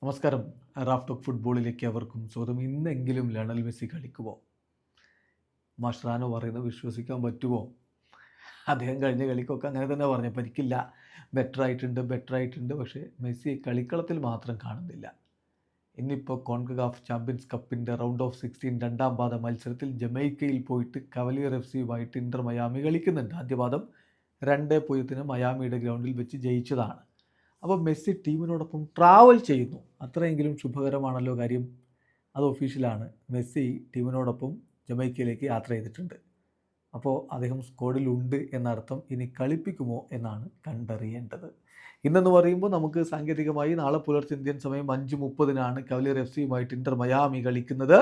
നമസ്കാരം. Raf talk ഫുട്ബോളിലേക്ക് അവർക്കും സ്വാഗതം. ഇന്നെങ്കിലും ലയണൽ മെസ്സി കളിക്കുമോ? മഷ്റാനോ പറയുന്നത് വിശ്വസിക്കാൻ പറ്റുമോ? അദ്ദേഹം കഴിഞ്ഞ കളിക്കൊക്കെ അങ്ങനെ തന്നെ പറഞ്ഞു, പരിക്കില്ല, ബെറ്റർ ആയിട്ടുണ്ട്. പക്ഷേ മെസ്സി കളിക്കളത്തിൽ മാത്രം കാണുന്നില്ല. ഇന്നിപ്പോൾ കോൺകകാഫ് ചാമ്പ്യൻസ് കപ്പിൻ്റെ റൗണ്ട് ഓഫ് 16 രണ്ടാം പാദ മത്സരത്തിൽ ജമൈക്കയിൽ പോയിട്ട് കവലിയർ എഫ് സിയുമായിട്ട് ഇൻ്റർ മയാമി കളിക്കുന്നുണ്ട്. ആദ്യ പാദം 2-0 മയാമിയുടെ ഗ്രൗണ്ടിൽ വെച്ച് ജയിച്ചതാണ്. അപ്പോൾ മെസ്സി ടീമിനോടൊപ്പം ട്രാവൽ ചെയ്യുന്നു. അത്രയെങ്കിലും ശുഭകരമാണല്ലോ കാര്യം. അത് ഒഫീഷ്യലാണ്. മെസ്സി ടീമിനോടൊപ്പം ജമൈക്കയിലേക്ക് യാത്ര ചെയ്തിട്ടുണ്ട്. അപ്പോൾ അദ്ദേഹം സ്ക്വാഡിലുണ്ട് എന്നർത്ഥം. ഇനി കളിപ്പിക്കുമോ എന്നാണ് കണ്ടറിയേണ്ടത്. ഇന്നെന്ന് പറയുമ്പോൾ നമുക്ക് സാങ്കേതികമായി നാളെ പുലർച്ചെ ഇന്ത്യൻ സമയം 5:30-നാണ് കവലിയർ എഫ് സിയുമായിട്ട് ഇൻ്റർ മയാമി കളിക്കുന്നത്.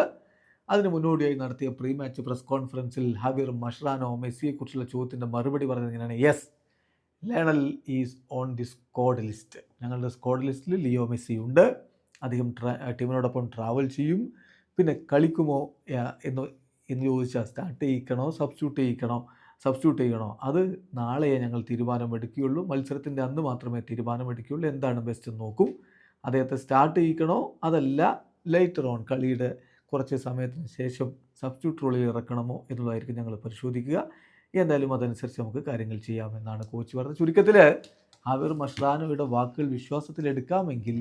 അതിന് മുന്നോടിയായി നടത്തിയ പ്രീ മാച്ച് പ്രസ് കോൺഫറൻസിൽ ഹാവിർ മഷ്റാനോ മെസ്സിയെക്കുറിച്ചുള്ള ചോദ്യത്തിൻ്റെ മറുപടി പറഞ്ഞത് ഇങ്ങനെയാണ്: yes, Lionel is on the squad list. ഞങ്ങളുടെ സ്ക്വാഡ് ലിസ്റ്റിൽ ലിയോ മെസ്സി ഉണ്ട്. അദ്ദേഹം ടീമിനോടൊപ്പം ട്രാവൽ ചെയ്യും. പിന്നെ കളിക്കുമോ എന്ന് എന്ന് ചോദിച്ചാൽ സ്റ്റാർട്ട് ചെയ്യിക്കണോ സബ്സ്റ്റിറ്റ്യൂട്ട് ചെയ്യണോ, അത് നാളെയേ ഞങ്ങൾ തീരുമാനമെടുക്കുകയുള്ളൂ. മത്സരത്തിൻ്റെ അന്ന് മാത്രമേ തീരുമാനമെടുക്കുകയുള്ളൂ. എന്താണ് ബെസ്റ്റ് എന്ന് നോക്കും. അദ്ദേഹത്തെ സ്റ്റാർട്ട് ചെയ്യിക്കണോ അതല്ല ലേറ്റർ ഓൺ കളിയുടെ കുറച്ച് സമയത്തിന് ശേഷം സബ്സ്റ്റിറ്റ്യൂട്ട് റോളിൽ ഇറക്കണമോ എന്നുള്ളതായിരിക്കും ഞങ്ങൾ പരിശോധിക്കുക. എന്തായാലും അതനുസരിച്ച് നമുക്ക് കാര്യങ്ങൾ ചെയ്യാമെന്നാണ് കോച്ച് പറഞ്ഞത്. ചുരുക്കത്തിൽ ഹാവിർ മഷ്റാനോയുടെ വാക്കുകൾ വിശ്വാസത്തിലെടുക്കാമെങ്കിൽ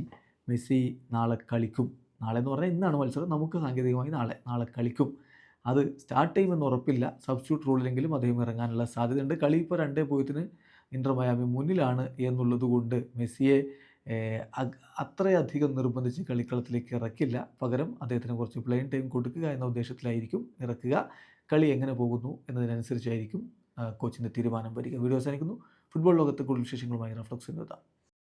മെസ്സി നാളെ കളിക്കും. നാളെ എന്ന് പറഞ്ഞാൽ ഇന്നാണ് മത്സരം, നമുക്ക് സാങ്കേതികമായി നാളെ കളിക്കും. അത് സ്റ്റാർട്ട് ചെയ്യുമെന്ന് ഉറപ്പില്ല. സബ്സ്റ്റിറ്റ്യൂട്ട് റോളിലെങ്കിലും അദ്ദേഹം ഇറങ്ങാനുള്ള സാധ്യതയുണ്ട്. കളി ഇപ്പോൾ 2-0 ഇൻ്റർ മയാമി മുന്നിലാണ് എന്നുള്ളത് കൊണ്ട് മെസ്സിയെ അത്രയധികം നിർബന്ധിച്ച് കളിക്കളത്തിലേക്ക് ഇറക്കില്ല. പകരം അദ്ദേഹത്തിന് കുറച്ച് പ്ലെയിൻ ടൈം കൊടുക്കുക എന്ന ഉദ്ദേശത്തിലായിരിക്കും ഇറക്കുക. കളി എങ്ങനെ പോകുന്നു എന്നതിനനുസരിച്ചായിരിക്കും കോച്ചിൻ്റെ തീരുമാനം വരിക. വീഡിയോ അവസാനിക്കുന്നു. ഫുട്ബോൾ ലോകത്തെ കൂടുതൽ വിശേഷങ്ങളുമായി റാഫ് ടോക്സ് എത്താം.